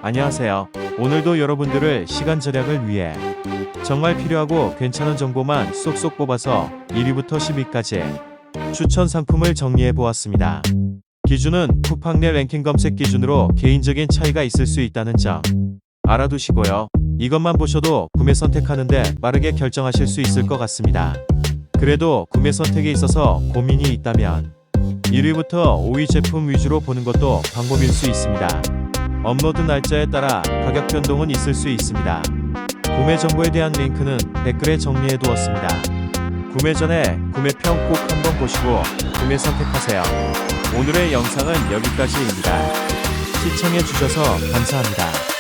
안녕하세요. 오늘도 여러분들을 시간 절약을 위해 정말 필요하고 괜찮은 정보만 쏙쏙 뽑아서 1위부터 10위까지 추천 상품을 정리해 보았습니다. 기준은 쿠팡 내 랭킹 검색 기준으로 개인적인 차이가 있을 수 있다는 점 알아두시고요. 이것만 보셔도 구매 선택하는데 빠르게 결정하실 수 있을 것 같습니다. 그래도 구매 선택에 있어서 고민이 있다면 1위부터 5위 제품 위주로 보는 것도 방법일 수 있습니다. 업로드 날짜에 따라 가격 변동은 있을 수 있습니다. 구매 정보에 대한 링크는 댓글에 정리해 두었습니다. 구매 전에 구매평 꼭 한번 보시고 구매 선택하세요. 오늘의 영상은 여기까지입니다. 시청해 주셔서 감사합니다.